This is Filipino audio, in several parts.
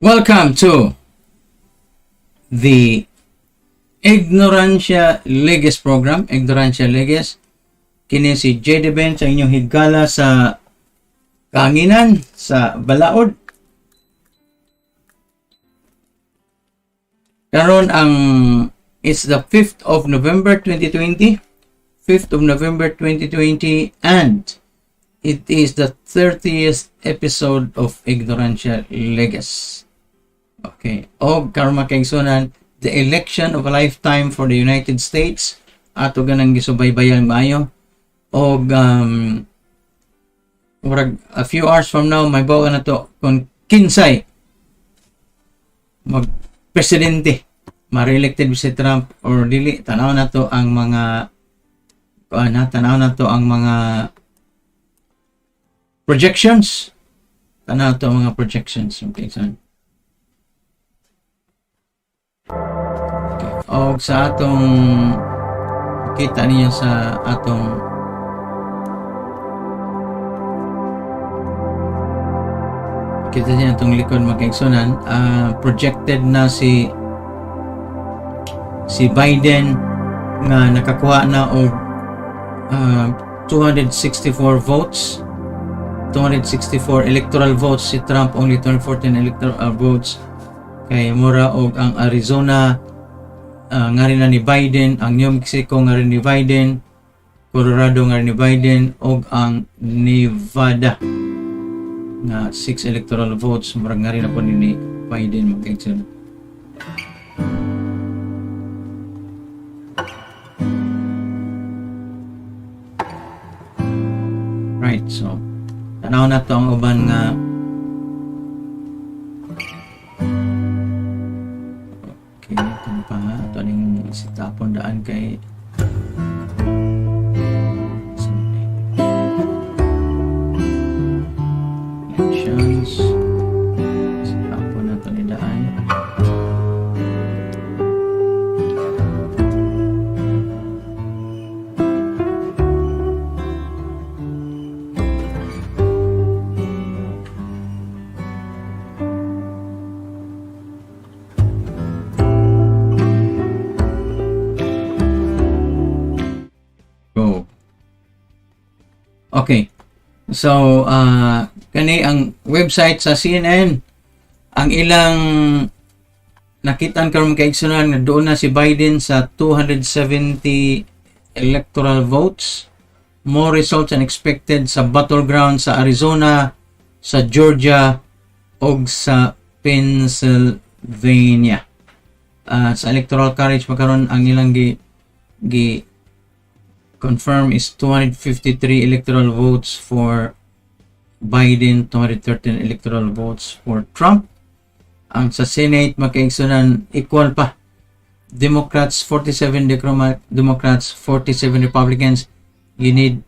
Welcome to the Ignorantia Legis program. Ignorantia Legis. Kini si JD Ben sa inyong higala sa kahanginan, sa balaod. Karon it's the 5th of November 2020. 5th of November 2020 and it is the 30th episode of Ignorantia Legis. Okay. O karon makaigsunan, the election of a lifetime for the United States. Ato ganang gisubaybayan maayo. O a few hours from now, may bawa na to kung kinsay mag-presidente, ma-reelected si Trump or dili. Tanaw na to ang mga projections. Tanaw to ang mga projections. Okay, son. O sa atong kita niyo sa atong kita niyo atong likod makaigsunan, projected na si Biden nga nakakuha na og 264 votes, 264 electoral votes. Si Trump only 214 electoral votes. Kay mura og ang Arizona nga rin na ni Biden, ang New Mexico nga rin ni Biden, Colorado nga rin ni Biden, og ang Nevada nga 6 electoral votes murag nga rin na po ni Biden magkaigsun. Right, so tanaw na to ang uban nga sitapon daan kay elections. Sitapon na ito ni daan. Okay. So, kani ang website sa CNN, ang ilang nakitaan karon kaigsunan nga doon na si Biden sa 270 electoral votes. More results than expected sa battleground sa Arizona, sa Georgia, og sa Pennsylvania. Sa electoral college makaron ang ilang gi confirm is 253 electoral votes for Biden, 213 electoral votes for Trump. Ang sa Senate makaigsunan equal pa. Democrats 47 Democrats, 47 Republicans. You need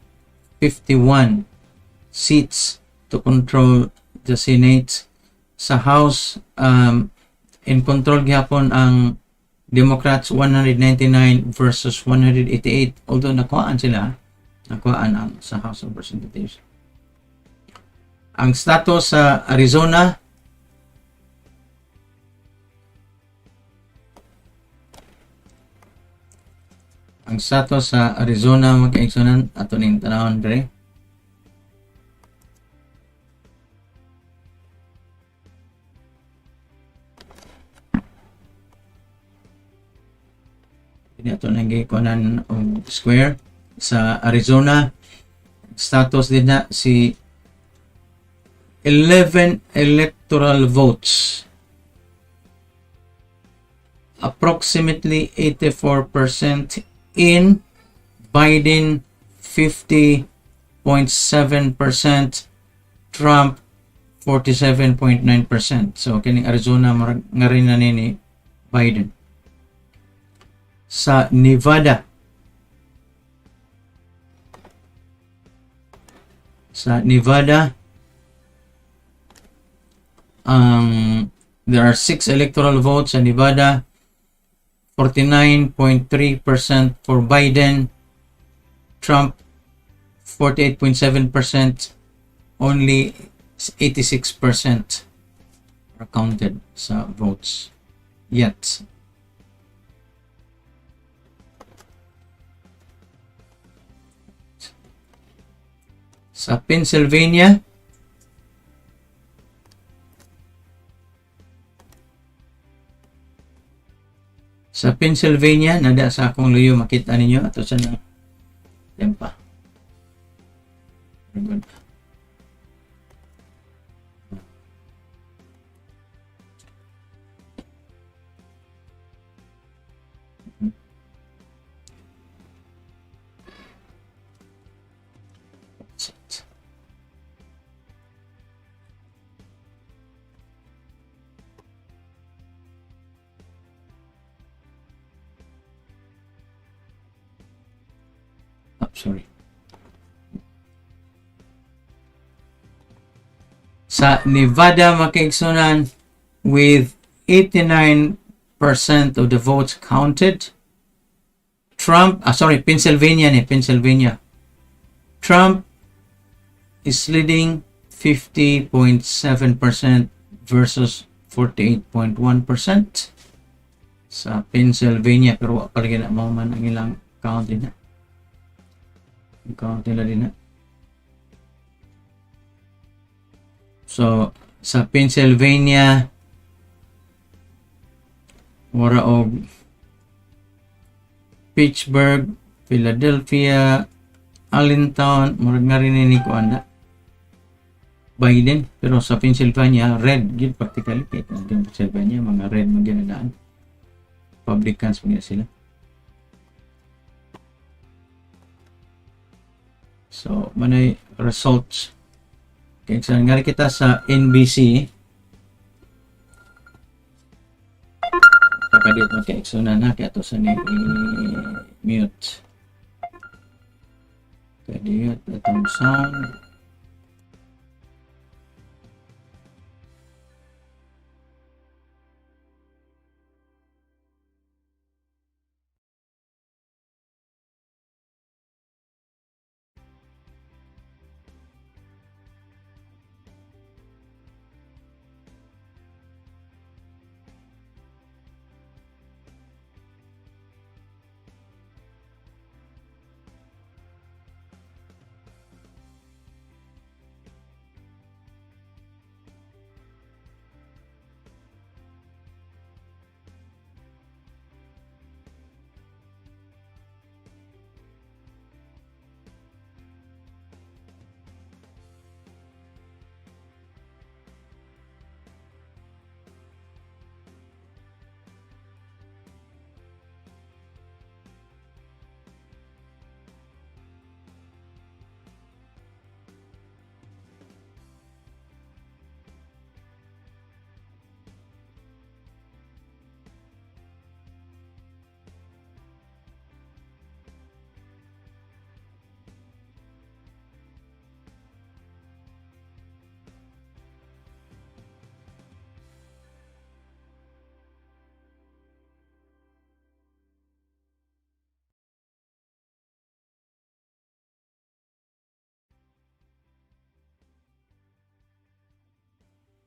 51 seats to control the Senate. Sa House, in control gihapon ang Democrats 199 versus 188, although nakuhaan ang sa House of Representatives. Ang status sa Arizona, magkaigsunan ato ning tanawon dire. Ito nang gikunan og square sa Arizona. Status din na si 11 electoral votes. Approximately 84% in Biden, 50.7%, Trump 47.9%. So kining Arizona nga rin na ni Biden. Sa Nevada, there are 6 electoral votes sa Nevada, 49.3% for Biden, Trump 48.7%, only 86%. or counted sa votes yet. Sa Pennsylvania, nada sa akong luyo makita ninyo ato sa na tempa. Good. Sorry. Sa Nevada makaigsunan with 89% of the votes counted. Pennsylvania. Trump is leading 50.7% versus 48.1% sa Pennsylvania, pero palagi na man ang ilang count din na. Count nila din na. So, sa Pennsylvania, mura og Pittsburgh, Philadelphia, Allentown, mura nga rin ni Kuanda Biden, pero sa Pennsylvania, red, yun practically, kahit natin Pennsylvania, mga red magyanadaan. Republicans mga sila. So, manay results. Kaya sa nangyari kita sa NBC, pakadit magkaiksunan na, kaya ito sa mute. Kaya dito, itong sound.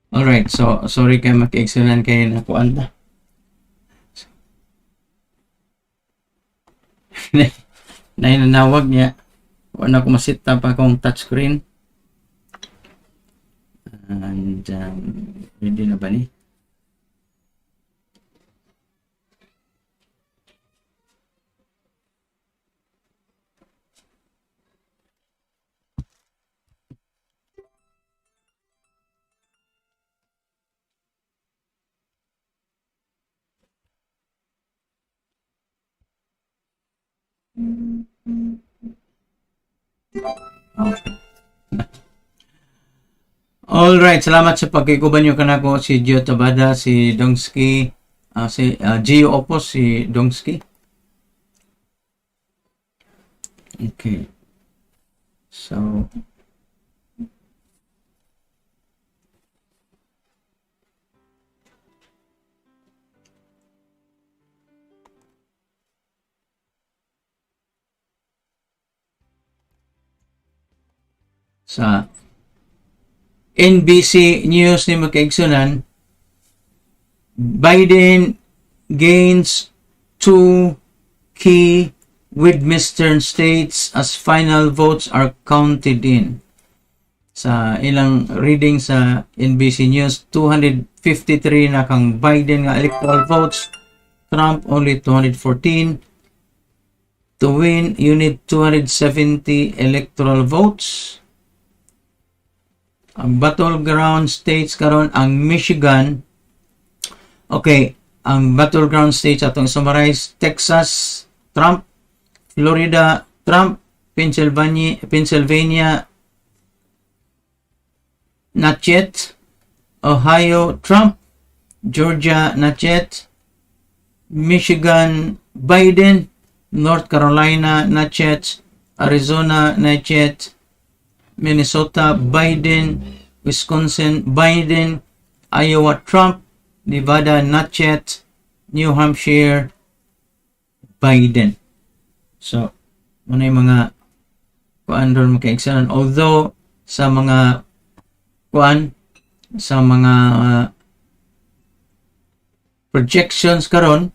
Alright, so sorry kay maki-excellent kayo na kuanta. Nanawag niya. Wala ko masita pa akong touchscreen. And ready na ba ni? Alright, salamat sa pagkikuban nyo kanako si Gio Tabada, si Dongski, si Gio Opos, si Dongski. Okay. So, sa NBC News ni makaigsunan, Biden gains 2 key Midwestern states as final votes are counted in. Sa ilang reading sa NBC News, 253 na kang Biden nga electoral votes, Trump only 214. To win, you need 270 electoral votes. Ang battleground states karon ang Michigan. Okay, ang battleground states atong summarize: Texas, Trump; Florida, Trump; Pennsylvania, not yet; Ohio, Trump; Georgia, not yet; Michigan, Biden; North Carolina, not yet; Arizona, not yet; Minnesota, Biden; Wisconsin, Biden; Iowa, Trump; Nevada, not yet; New Hampshire, Biden. So, muna yung mga kuan doon maka-examen. Although, sa mga kuan, sa mga projections karon,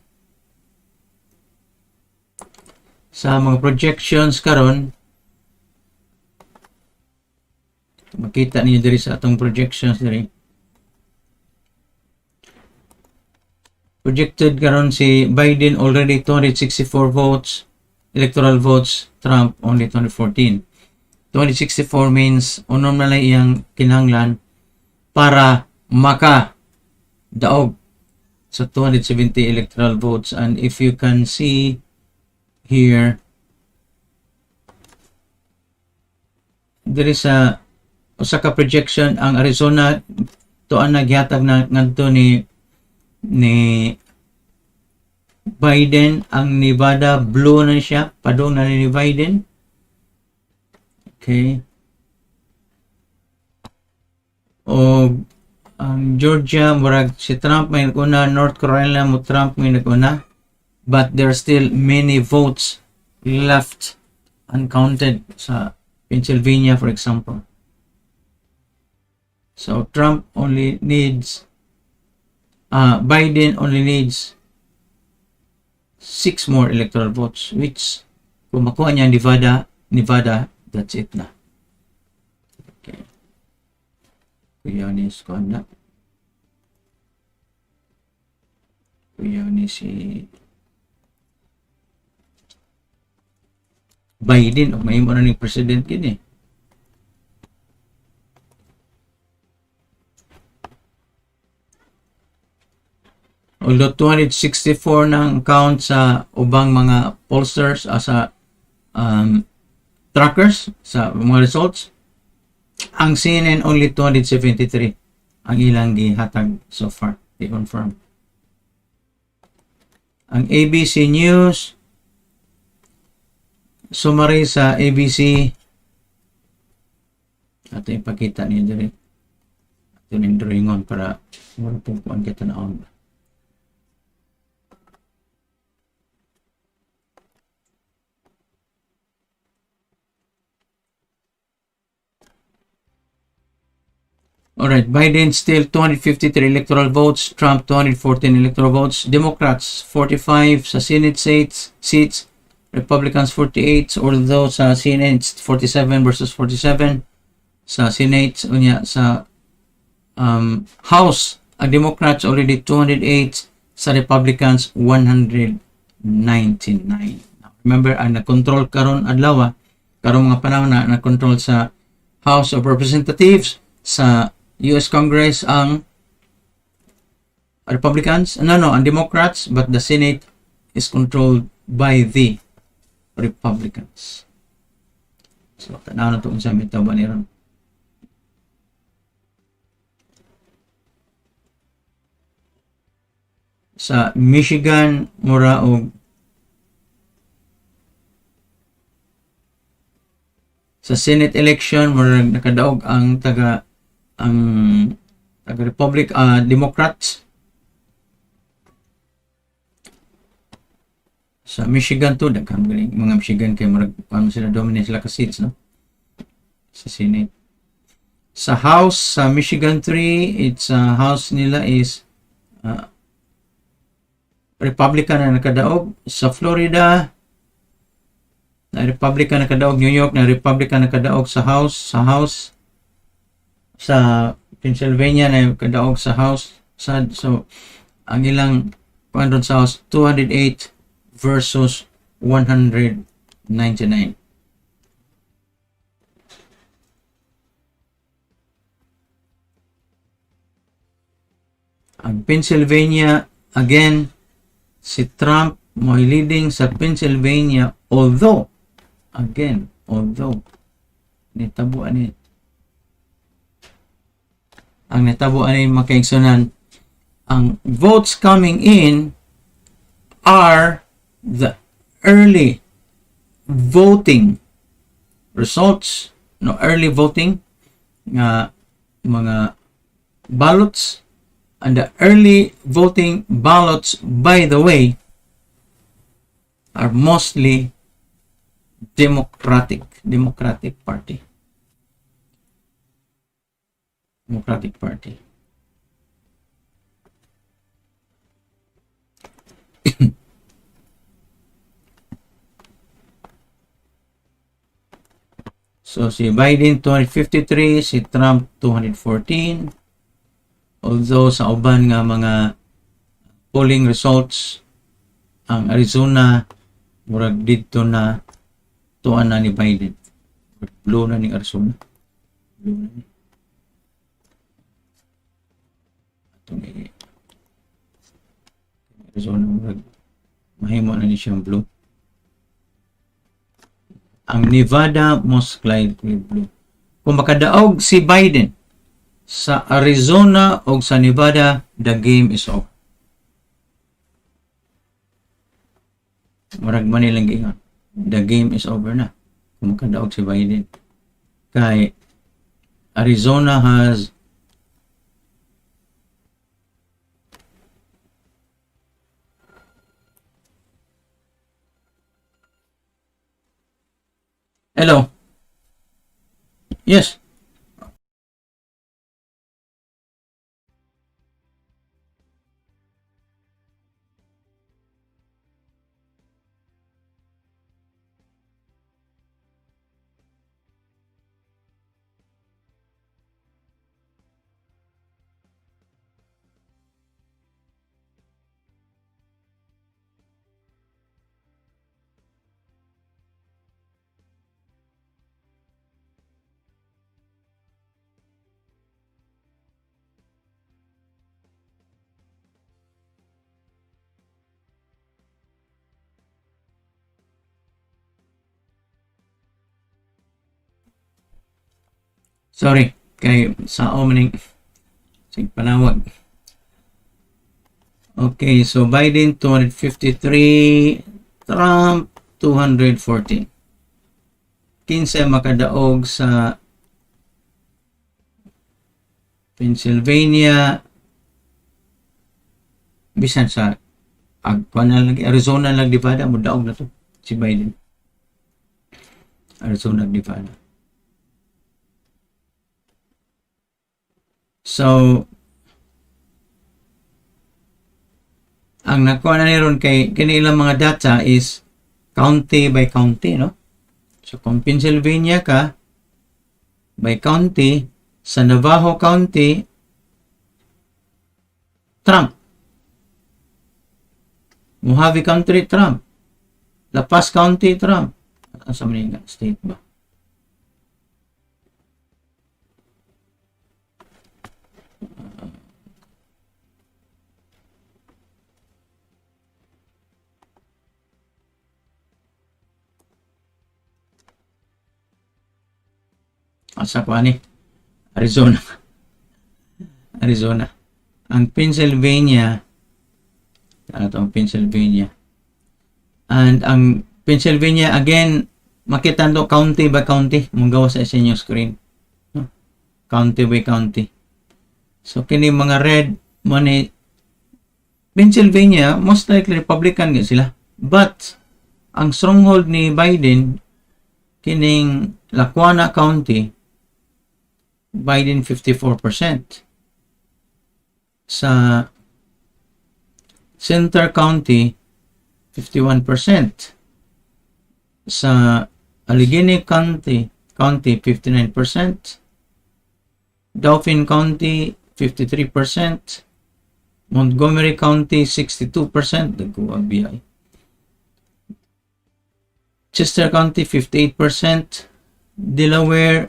makita niyo diri sa atong projections diri. Projected karon si Biden already 264 votes, electoral votes; Trump only 214. 264 means unom na lang iyang kinahanglan para maka daog sa 270 electoral votes. And if you can see here, there is a usa ka projection ang Arizona tuan nagyatag na ngadto ni Biden. Ang Nevada blue na siya, padung na ni Biden. Okay. O ang Georgia murag si Trump may naguna, North Carolina mo Trump may naguna, but there are still many votes left uncounted sa Pennsylvania, for example. So Trump only needs Biden only needs 6 more electoral votes, which kung makuha niya Nevada, that's it na. Okay. Kuya ni Skanda. Kuya ni si Biden, may mo na ni president kini. Although 264 ng count sa ubang mga pollsters, sa trackers sa mga results, ang CNN only 273 ang ilang gihatag so far, i-confirm. Ang ABC News, summary sa ABC, ato ipakita niyo diri, ato yung drawingon para wala pong kuhan kita na on. Alright, Biden still 253 electoral votes, Trump 214 electoral votes, Democrats 45 sa Senate seats, Republicans 48, although sa Senate it's 47 versus 47 sa Senate. Unya sa House, ang Democrats already 208, sa Republicans 199. Remember, ang na-control karon adlaw, karong mga panahon na na-control sa House of Representatives, sa US Congress ang Republicans, ang Democrats, but the Senate is controlled by the Republicans. So, tanaw na ito kung saan may tawban niron. Sa Michigan, mura og sa Senate election, mura nakadaog ang Democrats. Sa Michigan to, daghang mga Michigan kay murag sila dominate sila ka seats, no? Sa Senate. Sa House, sa Michigan 3, it's House nila is Republican na nakadaog. Sa Florida, na Republican nakadaog. New York, na Republican nakadaog sa House. Sa Pennsylvania, na nakadaog sa House. So, ang ilang doon sa House, 208 versus 199. Ang Pennsylvania, again, si Trump mo leading sa Pennsylvania, although nitabuan ni makaigsunan, ang votes coming in are the early voting results, early voting nga mga ballots. And the early voting ballots, by the way, are mostly Democratic Party. So si Biden 253, si Trump 214. Although sa uban nga mga polling results, ang Arizona murag dito na tuan na ni Biden. Blue na ni Arizona. Blue na ni. Arizona murag mahimo na ni siyang blue. Ang Nevada most likely blue. Kung makadaog si Biden sa Arizona o sa Nevada, the game is over. Murag man nilang gingon, the game is over na. Kung makadaog si Biden. Kay Arizona has Hello. Yes. Sorry, kay sa opening sig panawag. Okay, so Biden 253, Trump 214. 15 makadaog sa Pennsylvania, bisan sa Arizona lang Nevada, mudaog na to si Biden. Arizona, Nevada. So, ang nakuha na niron kay kanilang mga data is county by county, no? So, kung Pennsylvania ka, by county, sa Navajo County, Trump. Mojave County, Trump. La Paz County, Trump. Sa Manila State ba? Asa pa ni? Arizona. Arizona. Ang Pennsylvania, Pennsylvania. And ang Pennsylvania, again, makita nito county by county. Munggawa sa inyong screen. No? County by county. So, kini mga red, money, Pennsylvania, most likely Republican sila. But, ang stronghold ni Biden, kining Lackawanna County, Biden 54%. Center County 51%. Sa Allegheny County 59%. Dauphin County 53%. Montgomery County 62%. Dagko ang BI. Chester County 58%. Delaware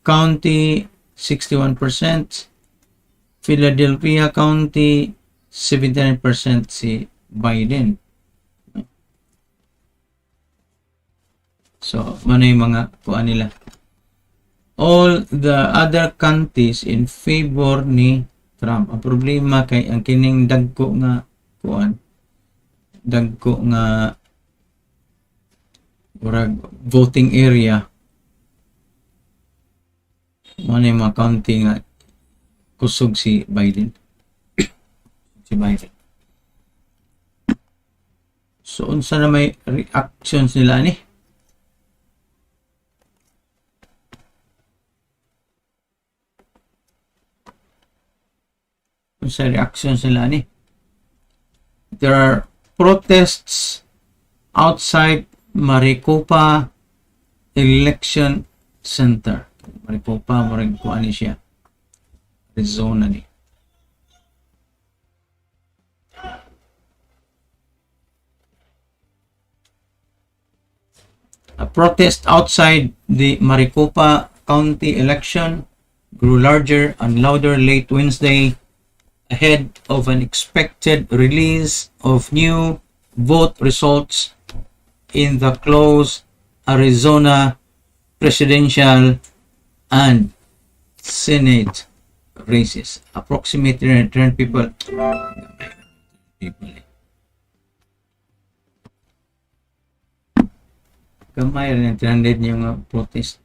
County 61%. Philadelphia County 79% si Biden. So, ano yung mga kuan nila? All the other counties in favor ni Trump. Ang problema kay ang kining dagko nga kuan, dagko nga urag voting area, ano yung mga county nga kusog si Biden. Si Biden. So, unsa na may reactions nila ni? Unsa reactions nila ni? There are protests outside Maricopa Election Center. Maricopa, marag kuan ni siya. Arizona ni. A protest outside the Maricopa County election grew larger and louder late Wednesday ahead of an expected release of new vote results in the close Arizona presidential and Senate races. Approximately 10 people. Kamay rin 300 yung protest.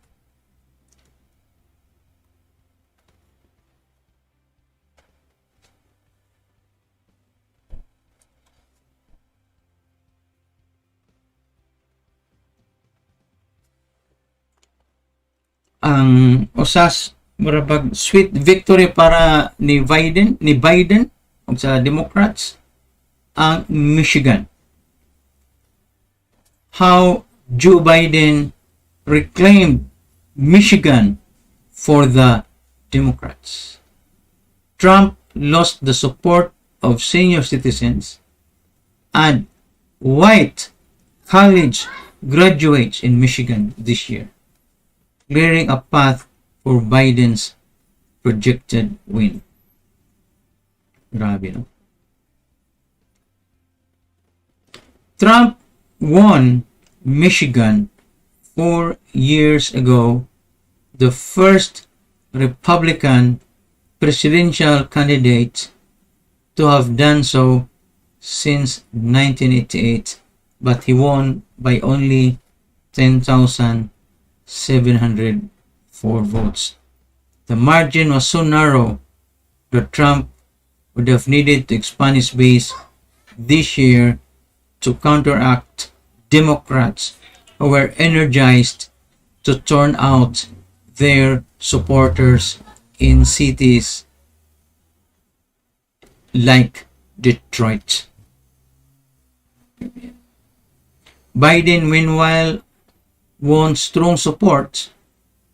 Ang usas marabag sweet victory para ni Biden ug sa Democrats ang Michigan. How Joe Biden reclaimed Michigan for the Democrats. Trump lost the support of senior citizens and white college graduates in Michigan this year, clearing a path for Biden's projected win. Grabe, no? Trump won Michigan 4 years ago, the first Republican presidential candidate to have done so since 1988, but he won by only 10,704 votes. The margin was so narrow that Trump would have needed to expand his base this year to counteract Democrats who were energized to turn out their supporters in cities like Detroit. Biden, meanwhile, won strong support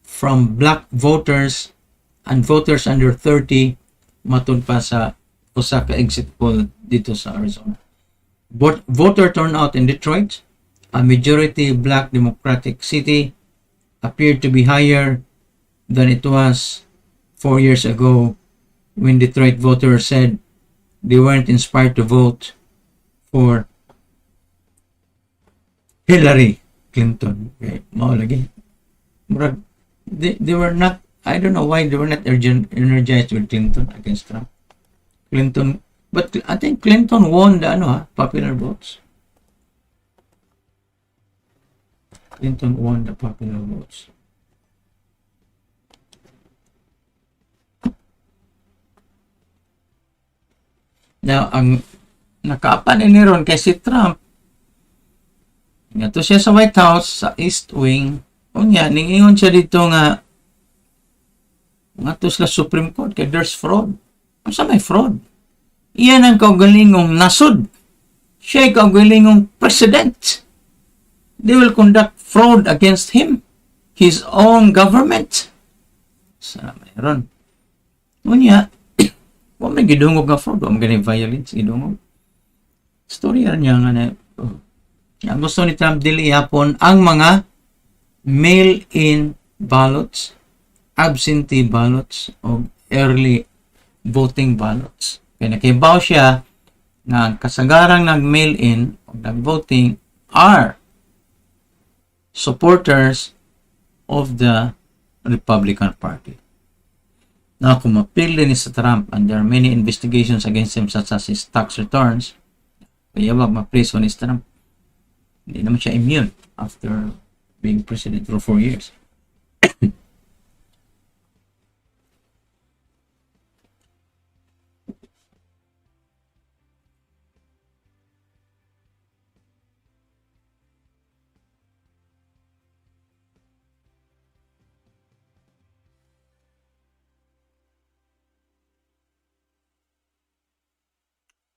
from black voters and voters under 30 matun pa sa usa ka exit poll dito sa Arizona. But voter turnout in Detroit, a majority black Democratic city, appeared to be higher than it was 4 years ago when Detroit voters said they weren't inspired to vote for Hillary Clinton. Okay, mao lagi. They were not, I don't know why they were not energized with Clinton against Trump. Clinton, but I think Clinton won the popular votes. Clinton won the popular votes. Now, ang nakaapan ni ron kay si Trump, ngato siya sa White House, sa East Wing, unya, ningingon siya dito nga ngato sila Supreme Court kay there's fraud. Ang sa may fraud? Iyan ang kaugalingong nasod. Siya ay kaugalingong president. They will conduct fraud against him, his own government. Sa mayroon. Ngunya, wa may gidungog nga fraud, wa may violence, gidungog. Storya niya nga na, ang gusto ni Trump dili yapon ang mga mail-in ballots, absentee ballots, o early voting ballots. Kaya nakibaw siya na kasagarang nag-mail-in o nag-voting are supporters of the Republican Party. Na kung mapili ni sa Trump and there are many investigations against him such as his tax returns, kaya wag ma-preso ni Trump. Hindi naman siya immune after being president for 4 years.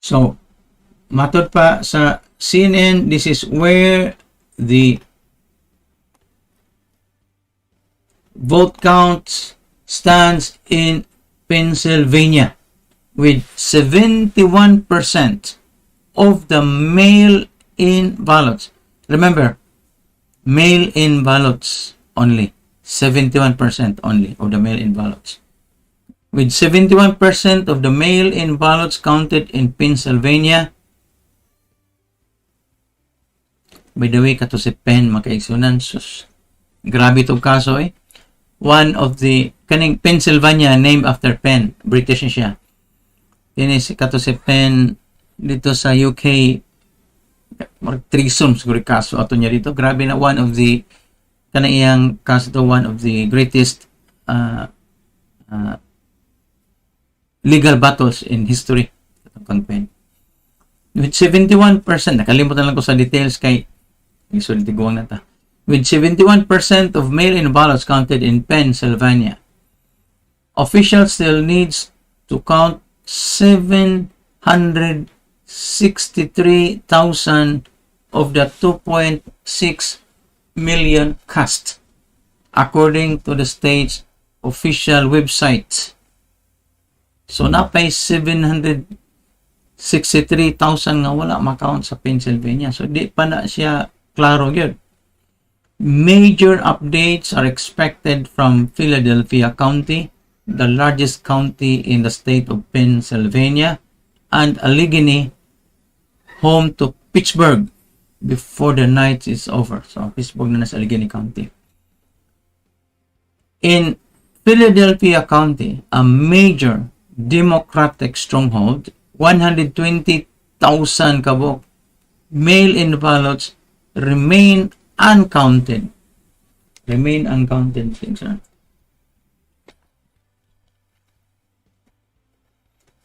So, matod pa sa CNN, this is where the vote count stands in Pennsylvania with 71% of the mail-in ballots. Remember, mail-in ballots only. 71% only of the mail-in ballots. With 71% of the mail-in ballots counted in Pennsylvania. By the way, kato si Penn, makaigsunan. Grabe itong kaso eh. One of the, kaning Pennsylvania, named after Penn. British siya. Kato si Penn, dito sa UK, treason siguro kaso ato niya dito. Grabe na one of the, kanang iyang kaso to, one of the greatest legal battles in history. With 71%, nakalimutan lang ko sa details kay isulitiguang na ta. With 71% of mail-in ballots counted in Pennsylvania, officials still needs to count 763,000 of the 2.6 million cast, according to the state's official website. So, napay 763,000 nga wala makount sa Pennsylvania. So, di pa na siya klaro yun. Major updates are expected from Philadelphia County, the largest county in the state of Pennsylvania, and Allegheny, home to Pittsburgh, before the night is over. So, Pittsburgh na nasa Allegheny County. In Philadelphia County, a major Democratic stronghold, 120,000 kabok mail-in ballots remain uncounted. Remain uncounted.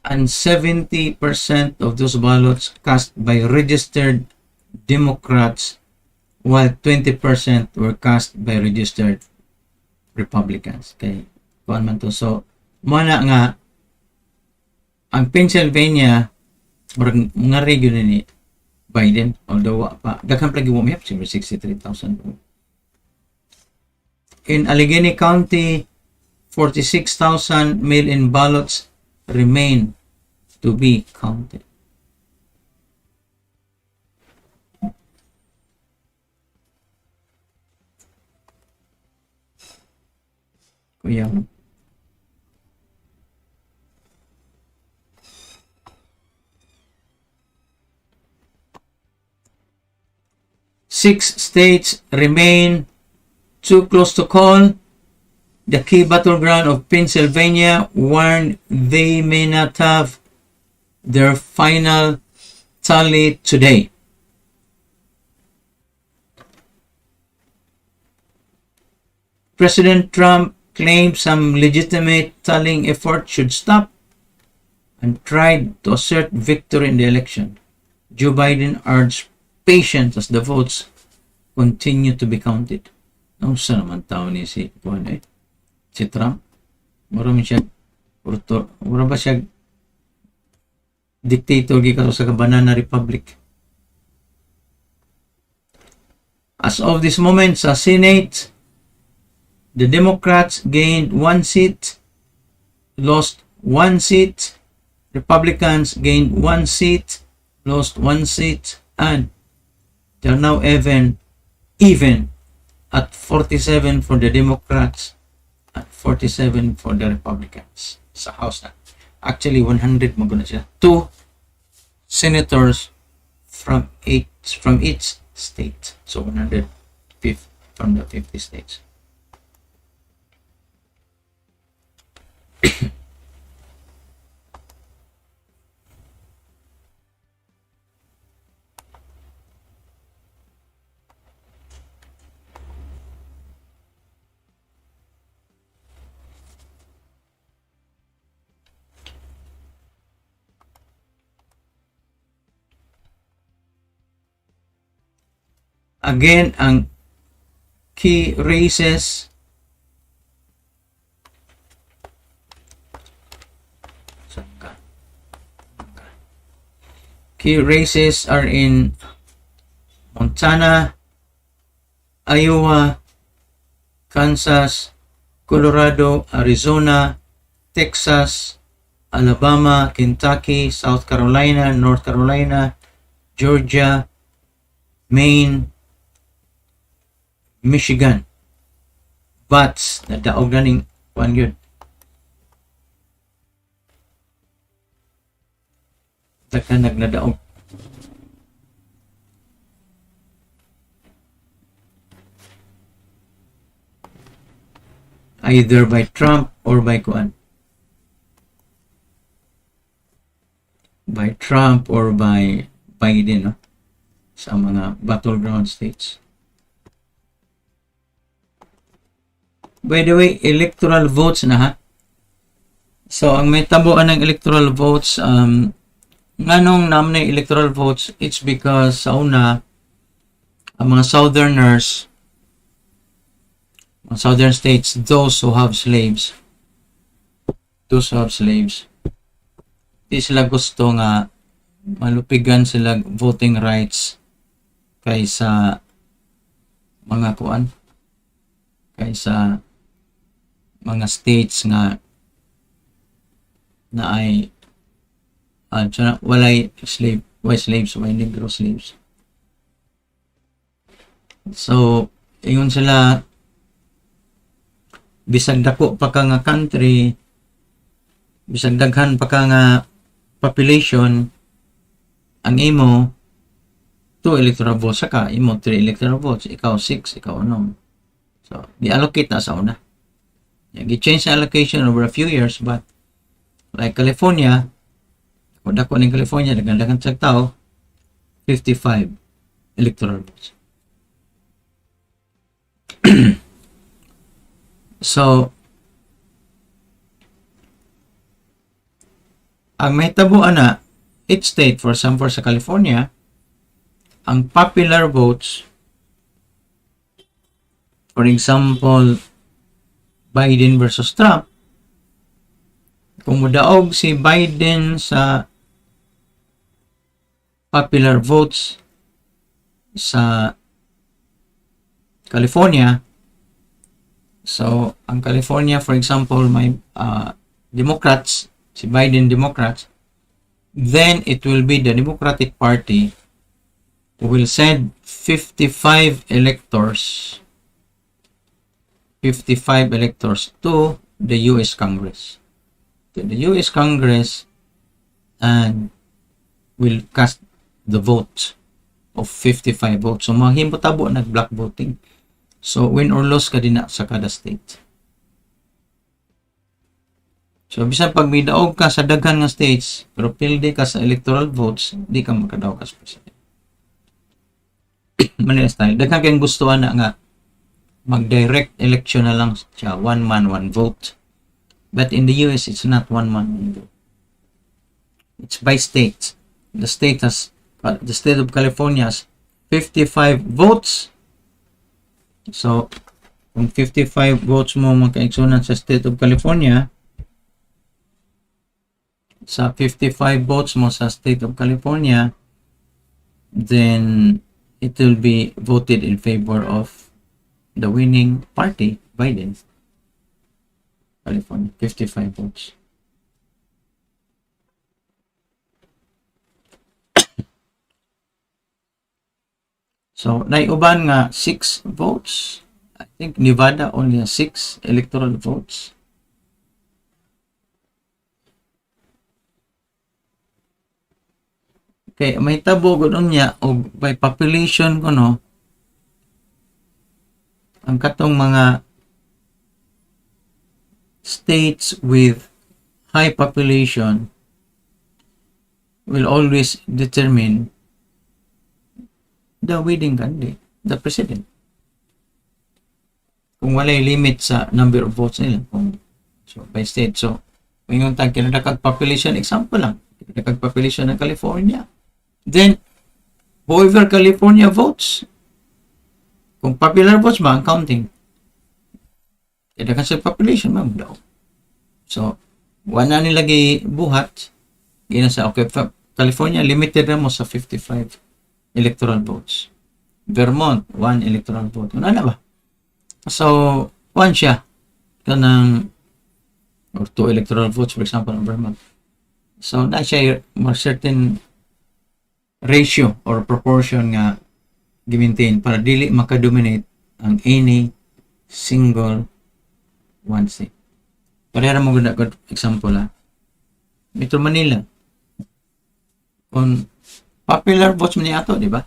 And 70% of those ballots cast by registered Democrats, while 20% were cast by registered Republicans. Okay, kuan man to. So, mana nga ang Pennsylvania mga region ni Biden, although pa daghang plagi mo may 63,000. In Allegheny County, 46,000 mail-in ballots remain to be counted. Kuya, 6 states remain too close to call. The key battleground of Pennsylvania warned they may not have their final tally today. President Trump claimed some legitimate tallying effort should stop and tried to assert victory in the election. Joe Biden urged patience as the votes continue to be counted. Ang sa naman tao ni si Trump. Mura ba siya dictator gikaso sa Banana Republic. As of this moment sa Senate, the Democrats gained 1 seat, lost 1 seat. Republicans gained 1 seat, lost 1 seat, and they're now even at 47 for the Democrats and 47 for the Republicans sa House na. Actually, 100 maguna siya. 2 senators from each state. So 105 from the 50 states. Again, ang key races are in Montana, Iowa, Kansas, Colorado, Arizona, Texas, Alabama, Kentucky, South Carolina, North Carolina, Georgia, Maine, Michigan. But nadaog na ning one yun. Taka nagnadaog. Either by Trump or by kuan. By Trump or by Biden, no? Sa mga battleground states. By the way, electoral votes na ha. So, ang may tabuan ng electoral votes, nganong naman na electoral votes, it's because sa una, ang mga southerners, mga southern states, those who have slaves, di sila gusto nga malupigan sila voting rights kaysa mga kuan, kaysa mga states nga na ay walay white slaves, walay negro slaves. So, ingon sila, bisag dako pa ka nga country, bisag daghan pa ka nga population, ang imo 2 electoral votes, saka imo 3 electoral votes, ikaw 6, ikaw ano. So, di-allocate na sa una. Gi-change the allocation over a few years, but like California, kung dako ng California, dagan-dagan sa tao, 55 electoral votes. So, ang may tabuan na, each state, for example sa California, ang popular votes, for example, Biden versus Trump, kung mudaog si Biden sa popular votes sa California, so ang California, for example, may Democrats, si Biden Democrats, then it will be the Democratic Party who will send 55 electors to the US Congress. To the US Congress, and will cast the vote of 55 votes. So, mga himpotabo nag-block voting. So, win or lose ka din na sa kada state. So, bisan pag may daog ka sa daghan nga states, pero pilde ka sa electoral votes, di ka makadaog ka sa president. Manila style. Daghan kayong gustuhan na nga mag-direct election na lang siya, one man, one vote. But in the US, it's not one man, one vote. It's by state. The state of California has 55 votes. So, kung 55 votes mo magkaigsunan sa state of California, sa 55 votes mo sa State of California, then it will be voted in favor of the winning party, Biden. California, 55 votes. So, naiuban nga 6 votes. I think Nevada only has 6 electoral votes. Okay, may tabo gud niya og by population ko no. Ang katong mga states with high population will always determine the winning candidate, the president. Kung walay limit sa number of votes nila, so by state. So, ngayon tag kinadakag population, example lang, kinadakag population ng California. Then, whoever California votes, kung popular votes ba ang counting, kinadakag sa population, ma'am, daw. So, wala nilagay buhat, ginasa, okay, California, limited na mo sa 55 electoral votes. Vermont, 1 electoral vote. Ano na ba? So, 1 siya. Kanang, or 2 electoral votes, for example, in Vermont. So, na siya more certain ratio or proportion nga gimaintain para dili makadominate ang any single one state. Parehara mo gud example ha. Metro Manila. Kung popular votes man ato, di ba?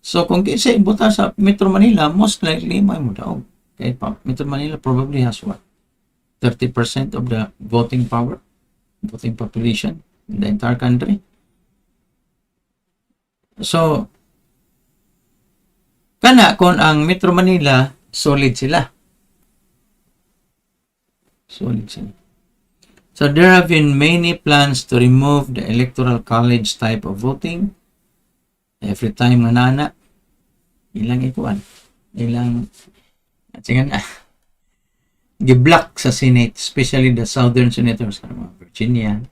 So, kung kasi ibuta sa Metro Manila, most likely may mo daw. Okay, Metro Manila probably has what? 30% of the voting power, voting population in the entire country. So, kana kung ang Metro Manila, solid sila. Solid sila. So, there have been many plans to remove the electoral college type of voting. Every time nga nana, ilang ikuan, ilang, at sige na, gi-block sa Senate, especially the southern senators, Virginia.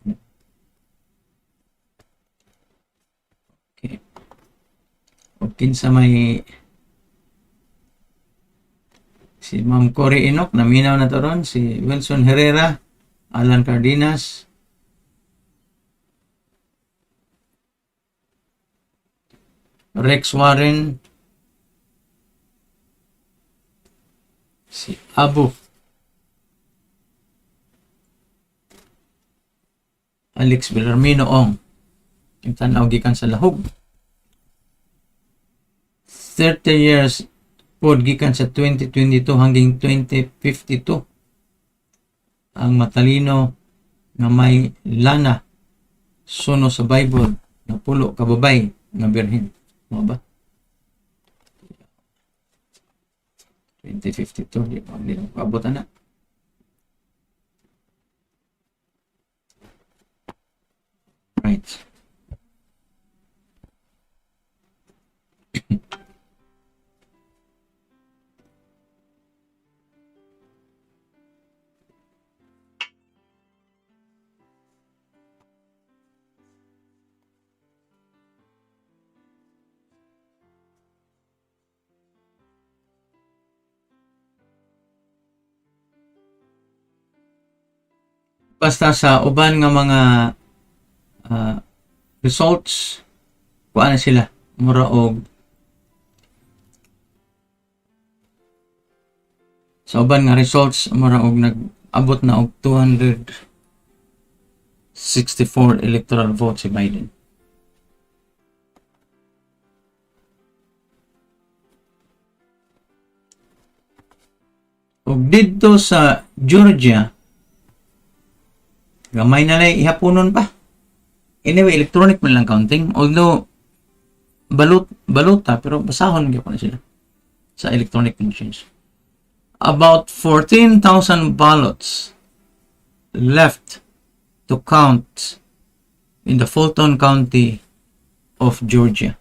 Okay. O kinsa may si Ma'am Cory Enoch, naminaw na to ron, si Wilson Herrera, Alan Cardenas, Rex Warren, si Abu, Alex Villarmino Ong, yung tanaw gikan sa lahog. 30 years pod gikan sa 2022 hanggang 2052. Ang matalino nga may lana suno sa Bible na pulo kababay nga birhen. Mo ba? 2052 di pa abot na. Right. Basta sa uban nga mga results, kuha na sila mura og sa uban nga results mura og nag-abot na og 264 electoral votes si Biden. Og dito sa Georgia, gamay na lang ihaponon pa. Anyway, electronic man lang counting. Although, baluta, pero basahon ko na sila sa electronic machines. About 14,000 ballots left to count in the Fulton County of Georgia.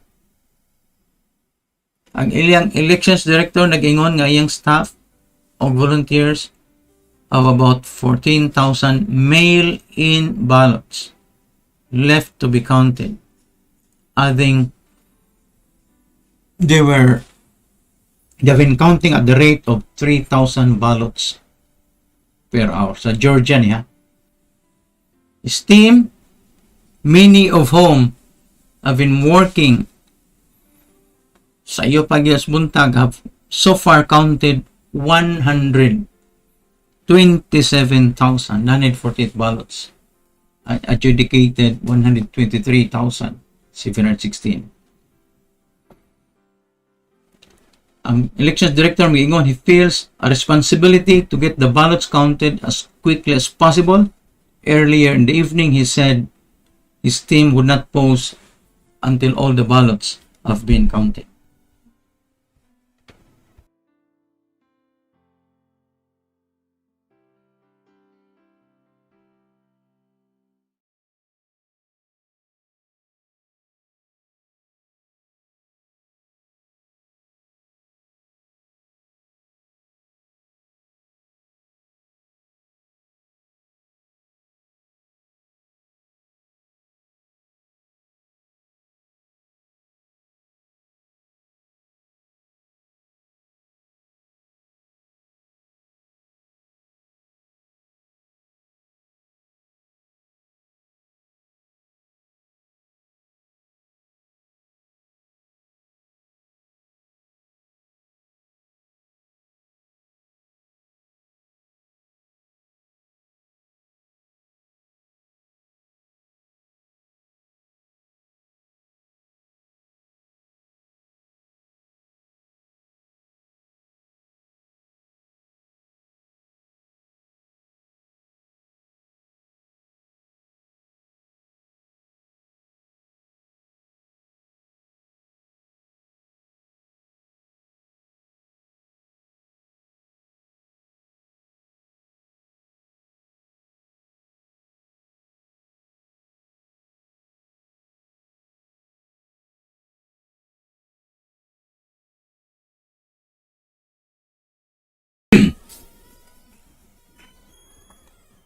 Ang ilang elections director nag-ingon nga iyang staff o volunteers of about 14,000 mail-in ballots left to be counted, adding they've been counting at the rate of 3,000 ballots per hour. Sa Georgia niya. His team, many of whom have been working sa iyo pagyas buntag, have so far counted 127,948 ballots and adjudicated 123,716. Ang elections director miingon, he feels a responsibility to get the ballots counted as quickly as possible. Earlier in the evening, he said his team would not pause until all the ballots have been counted.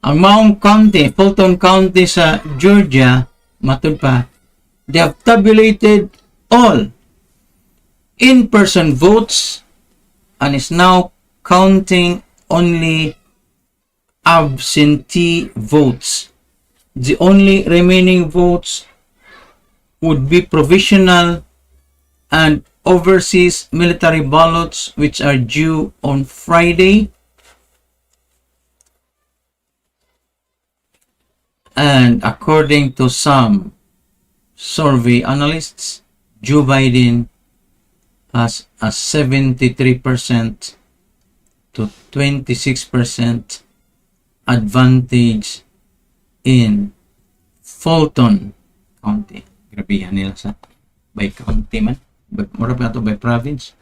Ang Maong County, Fulton County sa Georgia, matud pa, they have tabulated all in-person votes and is now counting only absentee votes. The only remaining votes would be provisional and overseas military ballots, which are due on Friday. And according to some survey analysts, Joe Biden has a 73% to 26% advantage in Fulton County. Grabihan nila sa by county man. Mura pa ito by province.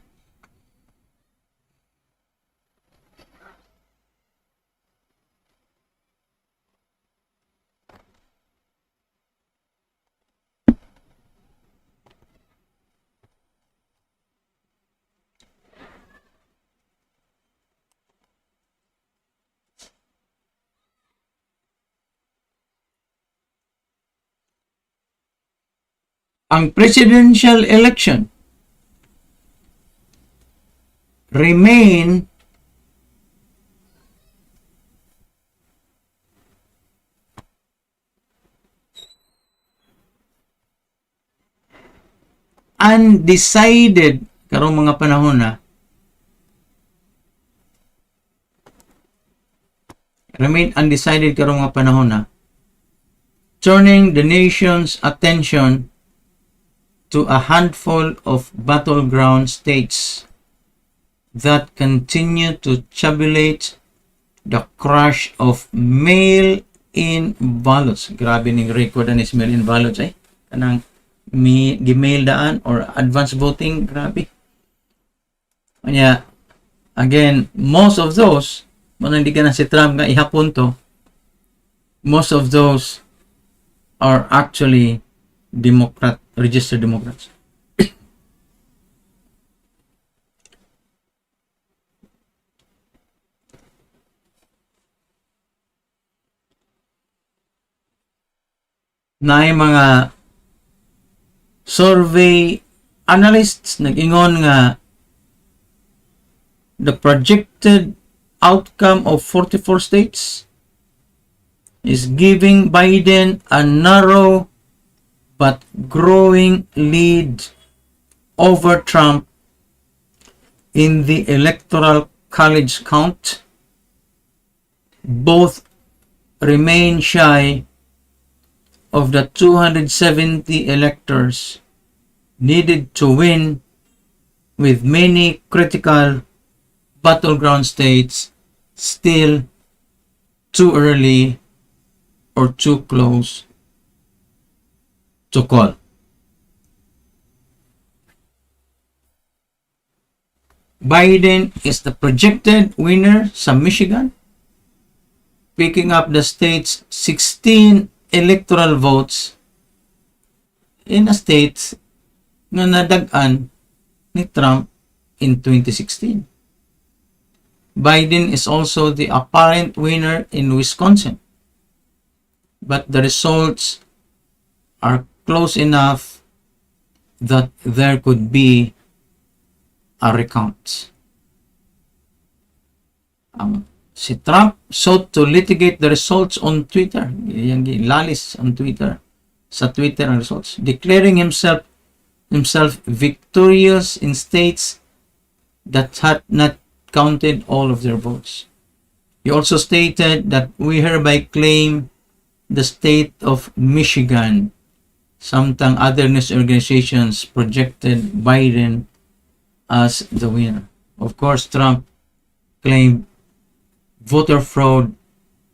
Ang presidential election remain undecided karong mga panahon na turning the nation's attention to a handful of battleground states that continue to tabulate the crush of mail-in ballots. Grabe ning record anis mail-in ballots ay. Kanang gimail daan or advance voting, grabe. Kanya, again, most of those, hindi ka na si Trump nga ihapon to, most of those are actually registered Democrats. na mga survey analysts nag-ingon nga the projected outcome of 44 states is giving Biden a narrow but growing lead over Trump in the electoral college count. Both remain shy of the 270 electors needed to win, with many critical battleground states still too early or too close to call. Biden is the projected winner sa Michigan, picking up the state's 16 electoral votes in a state na nadagan ni Trump in 2016. Biden is also the apparent winner in Wisconsin, but the results are close enough that there could be a recount. Si Trump sought to litigate the results on Twitter. Yang lalis on Twitter. Sa Twitter ang results, declaring himself victorious in states that had not counted all of their votes. He also stated that we hereby claim the state of Michigan. Samtang other news organizations projected Biden as the winner. Of course, Trump claimed voter fraud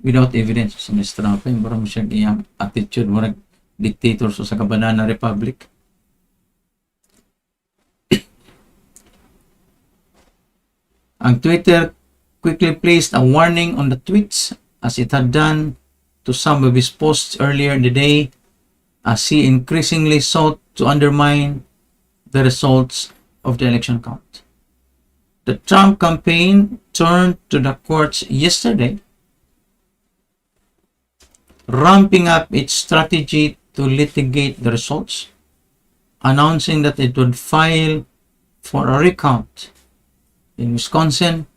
without evidence. So, Mr. Trump, marami siya iyang attitude, marag dictator sa Kabanana Republic. Ang Twitter quickly placed a warning on the tweets, as it had done to some of his posts earlier in the day, as he increasingly sought to undermine the results of the election count. The Trump campaign turned to the courts yesterday, ramping up its strategy to litigate the results, announcing that it would file for a recount in Wisconsin,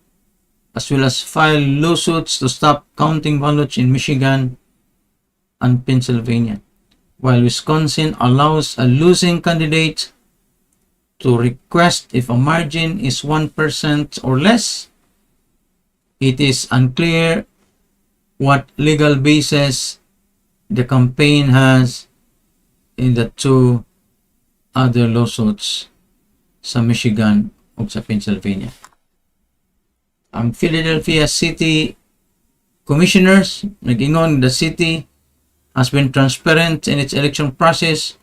as well as file lawsuits to stop counting ballots in Michigan and Pennsylvania, while Wisconsin allows a losing candidate to request if a margin is 1% or less. It is unclear what legal basis the campaign has in the two other lawsuits sa Michigan o sa Pennsylvania. Ang Philadelphia City Commissioners nag-ingon the city has been transparent in its election process,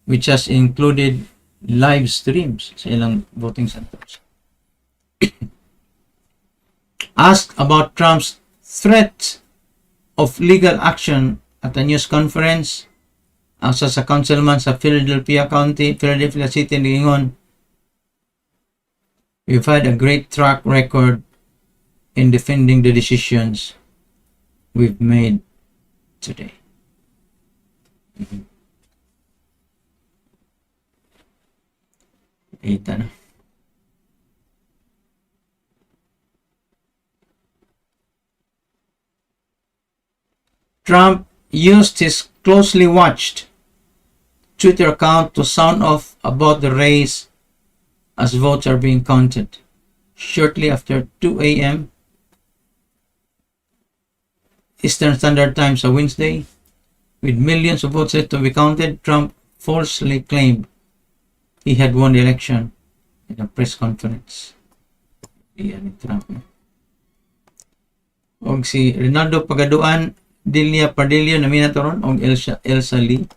which has included live streams sa ilang voting centers. Asked about Trump's threat of legal action at a news conference, ang sa councilman sa Philadelphia City nag-ingon, we've had a great track record in defending the decisions we've made today. Ita na. Trump used his closely watched Twitter account to sound off about the race as votes are being counted. Shortly after 2 a.m. Eastern Standard Time on Wednesday, with millions of votes yet to be counted, Trump falsely claimed he had won the election in a press conference. Iyan ni Trump. Og si Rinaldo Pagaduan, Delia Padilla na minatoron, og Elsa Lee.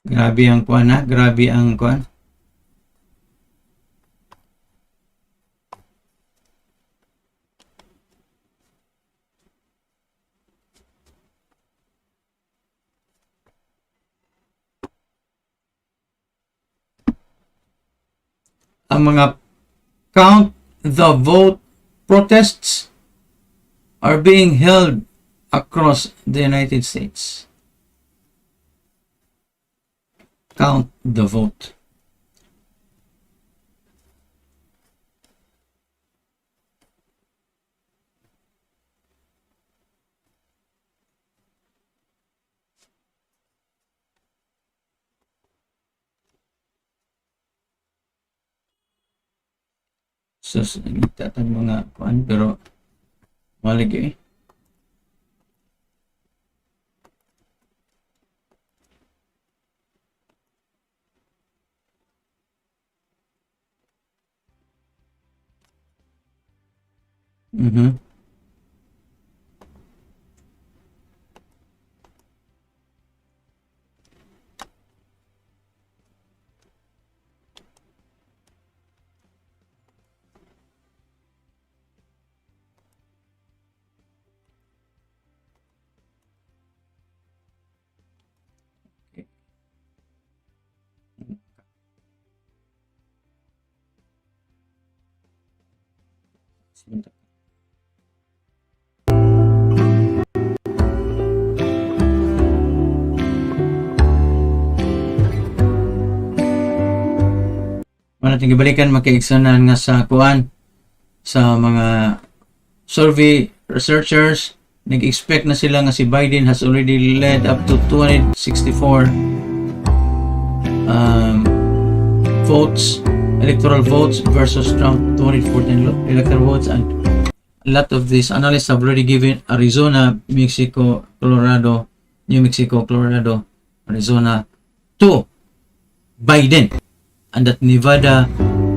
Grabe ang kuan ha. Grabe ang kuan. Ang mga count the vote protests are being held across the United States. Count the vote. So, nagtatan mga kuan pero malig eh. Mhm. Wala natin gibalikan makaigsanan nga sa kuan sa mga survey researchers nag-expect na sila nga si Biden has already led up to 264 votes, electoral votes versus Trump 214 electoral votes, and a lot of these analysts have already given Arizona, Mexico, Colorado, New Mexico, Colorado, Arizona to Biden, and that Nevada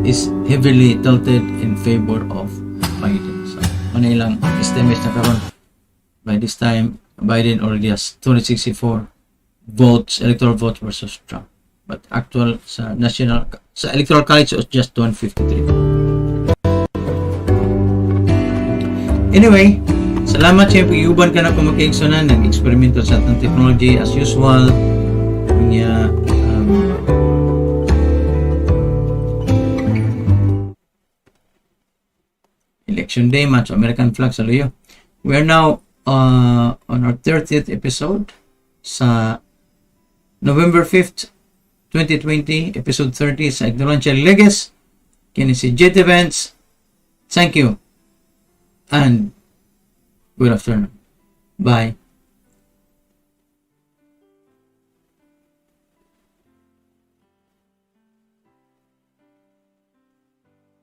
is heavily tilted in favor of Biden. So, ano ilang estimates na karon by this time, Biden already has 264 votes, electoral votes versus Trump. But actual sa national, sa electoral college was just 153. Anyway, salamat siya pag-iuban ka na kung makaigsunan, nag-eksperimento sa atong technology as usual. Kunya, Election Day, Match American Flag sa Luyo. We are now on our 30th episode sa November 5th, 2020, episode 30 sa Ignorantia Legis. Kini si Jet Events. Thank you and good afternoon. Bye.